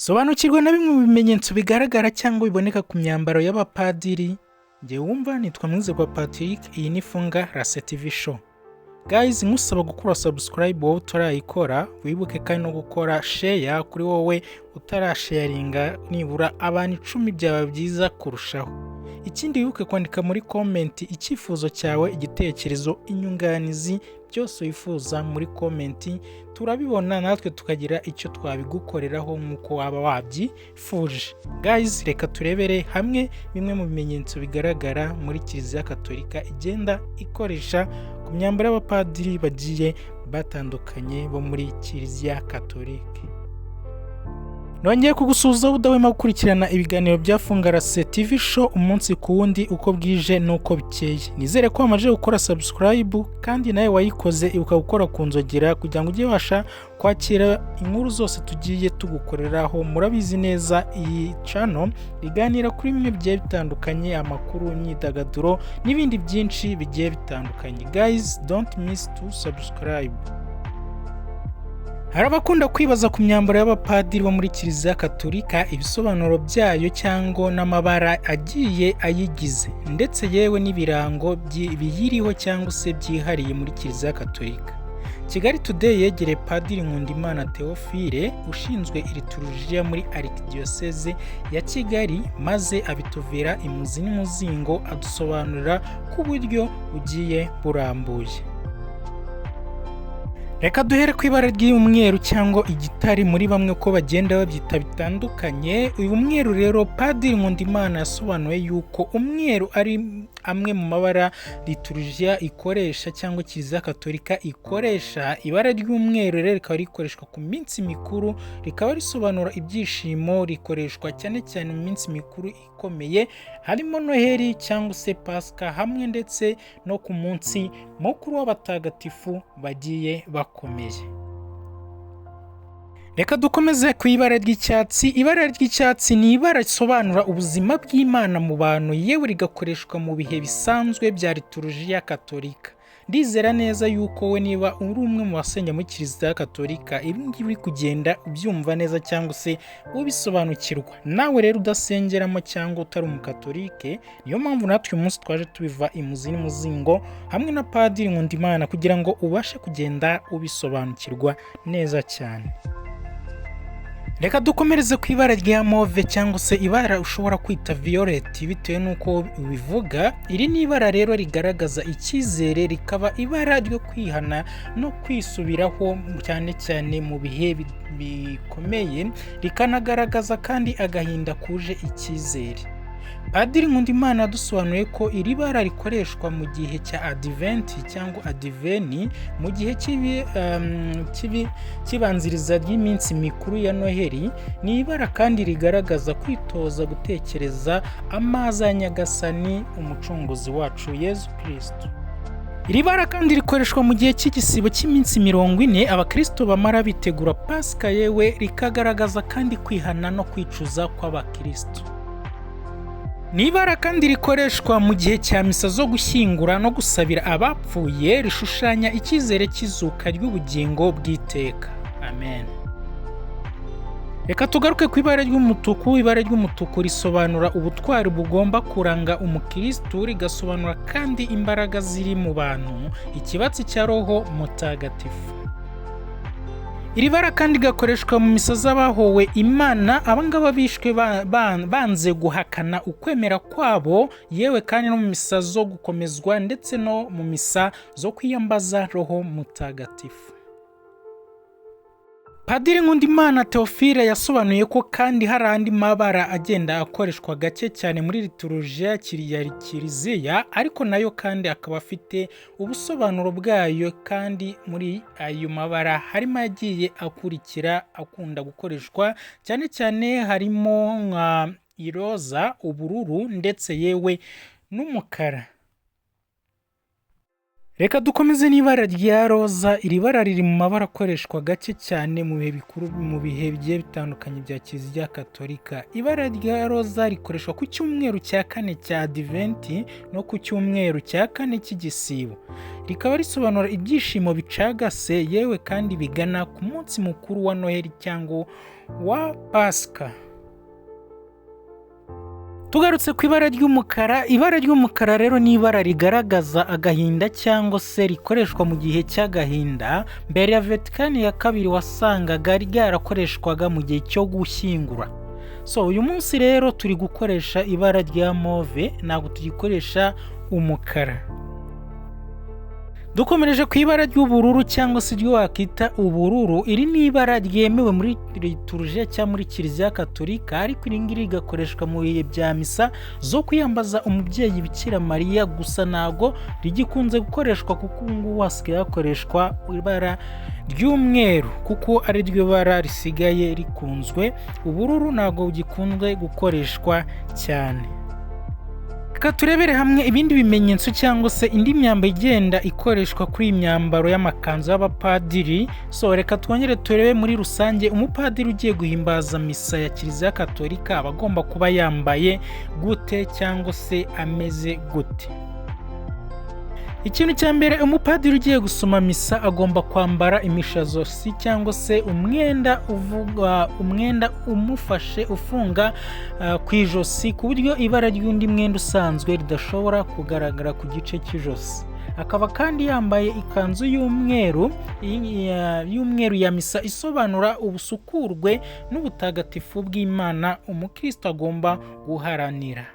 Sobanukirwa na bimwe mu bimenyetso bigaragara cyangwa biboneka ku myambaro y'abapadiri. Njye wumva nitwa Mwizerwa Patrick, iyi ni Funga Rase TV show. Guys, nkusaba gukora subscribe wowe utarayikora, wibuke kandi no gukora share kuri wowe utarasharinga nibura abantu 10 byaba byiza kurushaho. Ikindi wibuke kwandika muri comment icyifuzo cyawe, igitekerezo, inyunganizi, byose wifuza muri comment, turabibona natwe tukagira icyo twabigukoreraho nkuko waba wabyifuje. Guys, reka turebere hamwe bimwe mu bimenyetso bigaragara muri Kiliziya Katolika igenda ikoresha ku myambaro y'abapadiri bagiye batandukanye bo muri Kiliziya Katolika. Nongeye kugusuhuza udahwema gukurikirana ibiganiro bya Funga Rase TV show umunsi ku wundi uko bwije nuko bikeye. Nizere ko wamaze gukora subscribe kandi nawe wayikoze ibuka gukora ku nzogera kugira ngo ujye washa kwakira inkuru zose tugiye tugukoreraho. Murabizi neza iyi channel iganira kuri bimwe bigiye bitandukanye, amakuru, imyidagaduro n'ibindi byinshi bigiye bitandukanye. Guys, don't miss to subscribe. Hari abakunda kwibaza ku myambaro y'abapadiri bo muri Kiliziya Katolika, ibisobanuro byayo cyangwa n'amabara agiye ayigize, ndetse yewe n'ibirango biyiriho cyangwa se byihariye muri Kiliziya Katolika. Kigali Today yegereye Padiri Nkundimana Theophile ushinzwe liturujia muri Archdiocese ya Kigali, maze abituvira imuzi n'umuzingo adusobanurira ku buryo bugiye burambuye. Reka duhere ku ibara ry'umweru cyangwa igitare, muri bamwe ko bagenda babyita bitandukanye. Uyu mweru rero Padiri Nkundimana yasobanuye yuko umweru ari amwe mu mabara liturujia ikoresha cyangwa Kiliziya Katolika ikoresha. Ibara ry'umweru rero rikaba rikoreshwa ku minsi mikuru, rikaba risobanura ibyishimo, rikoreshwa cyane cyane mu minsi mikuru ikomeye, harimo Noheli cyangwa se Pasika, hamwe ndetse no ku munsi mukuru w'abatagatifu bagiye bakomeye. Reka dukomeze ku ibara ry'icyatsi. Ibara ry'icyatsi ni ibara risobanura ubuzima bw'Imana mu bantu, yewe rigakoreshwa mu bihe bisanzwe bya liturujia Katolika. Ndizera neza yuko we niba uri umwe mu basenya muri Kiliziya Katolika, ibi ngibi uri kugenda ubyumva neza cyangwa se ubisobanukirwa. Nawe rero udasengeramo cyangwa utari umukatolike, niyo mpamvu natwe uyu munsi twaje tubiva imuzi n'umuzingo hamwe na Padiri Nkundimana kugira ngo ubashe kugenda ubisobanukirwa neza cyane. Reka dukomereze ku ibara rya mauve cyangwa se ibara ushobora kwita violet bitewe nuko bivuga. Iri ni ibara rero rigaragaza icyizere, rikaba ibara ryo kwihana no kwisubiraho cyane cyane mu bihe bikomeye, rikanagaragaza kandi agahinda kuje icyizere. Padiri Nkundimana dusobanuye ko iri bara rikoreshwa mu gihe cya Advent cyangwa Adveni, mu gihe kibanziriza ry'iminsi mikuru ya Noheli. Ni ibara kandi rigaragaza kwitoza gutekereza amaza ya Nyagasani umucunguzi wacu Yesu Kristo. Iri bara kandi rikoreshwa mu gihe cy'igisibo cy'iminsi 40 abakristo bamara bitegura Pasika, yewe rikagaragaza kandi kwihana no kwicuza kw'abakristo. Ni ibara kandi rikoreshwa mu gihe cya misa zo gushyingura no gusabira abapfuye, rishushanya icyizere cy'izuka ry'ubugingo bw'iteka. Amen. Reka tugaruke ku ibara ry'umutuku. Ibara ry'umutuku risobanura ubutwari bugomba kuranga umukristo, rigasobanura kandi imbaraga ziri mu bantu, ikibatsi cya Roho Mutagatifu. Iri bara kandi gakoreshwa mu misa z'abahowe Imana, abangaba bishwe banze guhakana ukwemera kwabo, yewe kandi no mu misa zo gukomezwa ndetse no mu misa zo kwiyambaza Roho Mutagatifu. Padiri Nkundimana Theophile yasobanuye ko kandi hari andi mabara agenda akoreshwa gake cyane muri liturujia ya Kiliziya, ariko nayo kandi akaba afite ubusobanuro bwayo, kandi muri ayo mabara harimo agiye akurikira akunda gukoreshwa cyane cyane, harimo nka iroza, ubururu ndetse yewe n'umukara. Reka dukomeze n'ibara rya roza. Iri bara riri mu mabara akoreshwa gake cyane mu bihe bikuru, mu bihe bigiye bitandukanye bya Kiliziya Gatolika. Ibara rya roza rikoreshwa ku cyumweru cya kane cya Adiventi no ku cyumweru cya kane cy'igisibo. Rikaba risobanura ibyishimo bicagase, yewe kandi bigana ku munsi mukuru wa Noheli cyangwa wa Pasika. Tugarutse ku ibara ry'umukara. Ibara ry'umukara rero ni ibara rigaragaza agahinda cyangwa se rikoreshwa mu gihe cy'agahinda. Mbere ya Vatikani ya kabiri wasangaga ryarakoreshwaga mu gihe cyo gushyingura. Uyu munsi rero turi gukoresha ibara rya move, ntabwo tugikoresha umukara. Dukomereje ku ibara ry'ubururu cyangwa se ryo wakita ubururu. Iri ni ibara ryemewe muri liturujia cyangwa muri Kiliziya Gatolika, ariko iri ngiri rigakoreshwa mu bihe bya misa zo kwiyambaza umubyeyi Bikira Mariya. Gusa ntago rigikunze gukoreshwa kuko ubu ngubu hasigaye hakoreshwa ibara ry'umweru kuko ari ryo bara risigaye rikunzwe. Ubururu ntago bugikunzwe gukoreshwa cyane. Reka turebere hamwe ibindi bimenyetso cyangwa se indi myambaro igenda ikoreshwa kuri iyi myambaro y'amakanzu y'abapadiri. Reka twongere turebe muri rusange umupadiri ugiye guhimbaza misa ya Kiliziya Gatolika aba agomba kuba yambaye gute cyangwa se ameze gute. Ikintu cya mbere, umupadiri ugiye gusoma misa agomba kwambara imishazosi cyangwa se umwenda umufashe ufunga ku ijosi ku buryo ibara ry'undi mwenda usanzwe ridashobora kugaragara ku gice cy'ijosi. Akaba kandi yambaye ikanzu y'umweru ya misa isobanura ubusukurwe n'ubutagatifu bw'Imana umukristo agomba guharanira.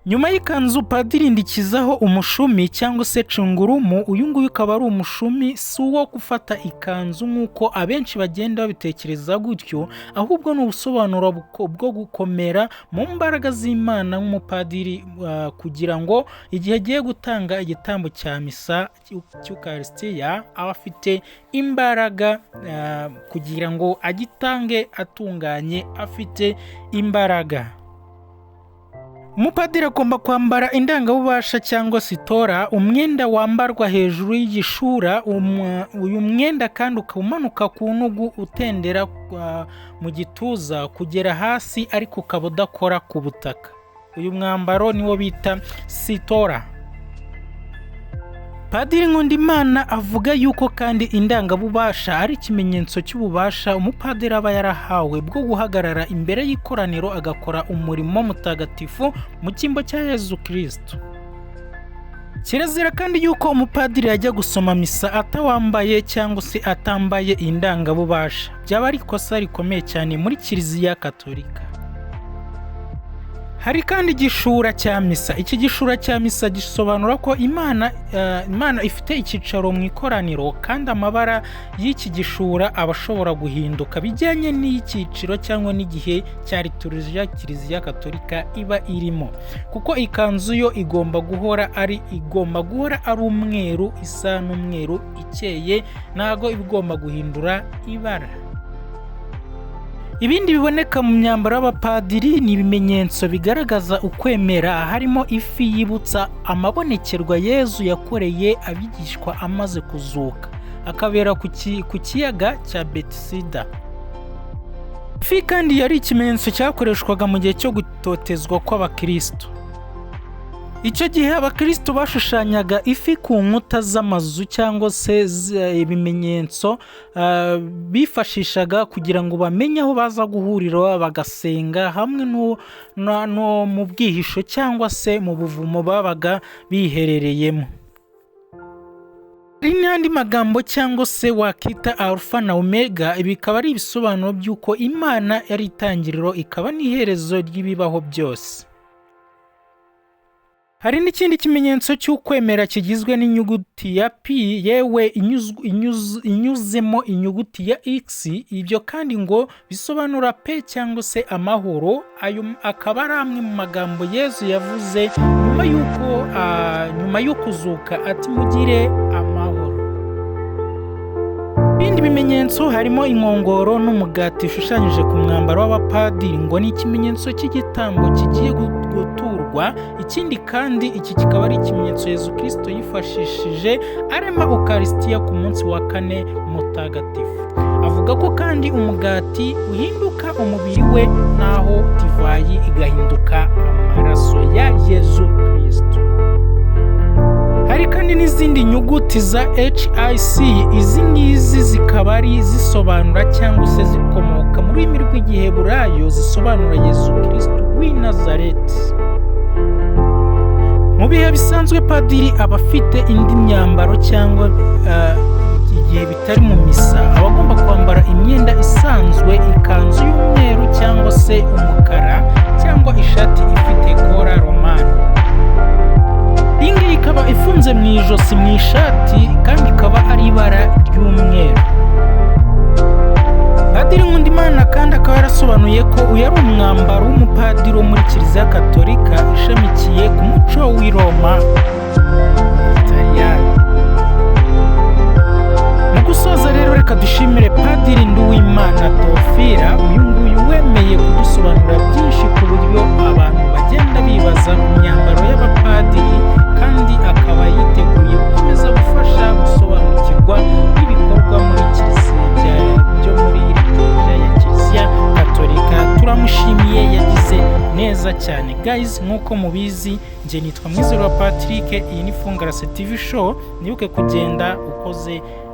Nyuma y'ikanzu padiri indikizaho umushumi cyangwa se cungurumu. Uyu nguyu ukaba ari umushumi, si uwo gufata ikanzu nk'uko abenshi bagenda babitekereza gutyo, ahubwo ni ubusobanuro bwo gukomera mu mbaraga z'Imana nk'umupadiri, kugira ngo igihe agiye gutanga igitambo cya misa cy'Ukarisitiya aba afite imbaraga, kugira ngo agitange atunganye afite imbaraga. Umupadiri agomba kwambara indangabubasha cyangwa sitora, umwenda wambarwa hejuru y'igishura. Uyu mwenda kandi ukaba umanuka ku ntugu utendera mu gituza kugera hasi, ariko ukaba udakora ku butaka. Uyu mwambaro niwo bita sitora. Padiri Nkundimana avuga yuko kandi indangabubasha ari ikimenyetso cy'ububasha umupadiri aba yarahawe bwo guhagarara imbere y'ikoraniro agakora umurimo mutagatifu mu cyimbo cya Yezu Kristo. Kirazira kandi yuko umupadiri yajya gusoma misa atawambaye cyangwa se atambaye indangabubasha. Byaba ari ikosa rikomeye cyane muri Kiliziya Gatolika. Hari kandi igishura cya misa. Iki gishura cya misa gisobanura ko Imana ifite icyicaro mu ikoraniro, kandi amabara y'iki gishura aba ashobora guhinduka bijyanye n'icyiciro cyangwa n'igihe cya liturujia Kiliziya Gatolika iba irimo, kuko ikanzu yo igomba guhora ari umweru, isa n'umweru ikeye, ntago igomba guhindura ibara. Ibindi biboneka mu myambaro y'abapadiri ni ibimenyetso bigaragaza ukwemera, harimo ifi yibutsa amabonekerwa Yezu yakoreye abigishwa amaze kuzuka, akabera ku kiyaga cya Betisida. Ifi kandi yari ikimenyetso cyakoreshwaga mu gihe cyo gutotezwa kw'abakristo. Icyo gihe abakristo bashushanyaga ifi ku nkuta z'amazu cyangwa se ibimenyetso bifashishaga kugira ngo bamenye aho baza guhurira bagasenga, hamwe no mu bwihisho cyangwa se mu buvumo babaga biherereyemo. Hari n'andi magambo cyangwa se wakita Alpha na Omega. Bikaba ari ibisobanuro by'uko Imana yari itangiriro ikaba n'iherezo ry'ibibaho byose. Hari n'ikindi kimenyetso cy'ukwemera kigizwe n'inyuguti ya P, yewe inyuzemo inyuguti ya X. Ibyo kandi ngo bisobanura P cyangwa se amahoro. Ayo akaba ari amwe mu magambo Yezu yavuze nyuma yo kuzuka, ati mugire amahoro. Ibindi bimenyetso harimo inkongoro n'umugati ushushanyije ku mwambaro w'abapadiri, ngo ni ikimenyetso cy'igitambo kigiye guturwa gusobanukirwa. Ikindi kandi iki kikaba ari ikimenyetso Yezu Kristo yifashishije arema Ukarisitiya ku munsi wa 4 mutagatifu. Avuga ko kandi umugati uhinduka umubiri we naho divayi igahinduka amaraso ya Yezu Kristo. Hari kandi n'izindi nyuguti za HIC. Izi ngizi zikaba ari zisobanura cyangwa se zikomoka mu rurimi rw'Igiheburayo zisobanura Yezu Kristo w'i Nazareti. Mu bihe bisanzwe padiri aba afite indi myambaro cyangwa igihe bitari mu misa aba agomba kwambara imyenda isanzwe, ikanzu y'umweru cyangwa se umukara cyangwa ishati ifite kora romani. Iyi ngiyi ikaba ifunze mu ijosi mu ishati kandi ikaba ari ibara ry'umweru. Padiri Nkundimana kandi akaba yarasobanuye ko uyu ari umwambaro w'umupadiri wo muri Kiliziya Gatolika ishamikiye ku muco w'i Roma, Italiyani. Mu gusoza rero reka dushimire Padiri Nduwimana Theophile, uyu nguyu wemeye kudusobanurira byinshi ku buryo abantu bagenda bibaza ku myambaro y'abapadiri, kandi akaba yiteguye gukomeza gufasha gusobanukirwa n'ibikorwa muri Kiliziya byo muri liturujia ya Kiliziya Gatolika. Turamushimiye, yagize neza cyane. Guys, nk'uko mubizi njye nitwa Mwizerwa Patrick, iyi ni Fungarase TV show.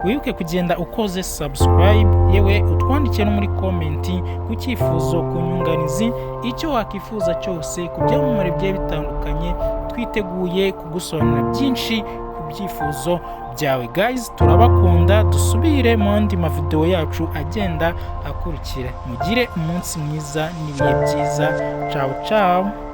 Wibuke kugenda ukoze subscribe, yewe utwandikiye no muri comment ku cyifuzo, ku nyunganizi, icyo wakifuza cyose ku byamamare bigiye bitandukanye. Twiteguye kugusobanurira byinshi ku byifuzo byawe. Guys, turabakunda, dusubire mu andi mavideo yacu agenda akurikira. Mugire umunsi mwiza n'ibihe byiza. Ciao ciao.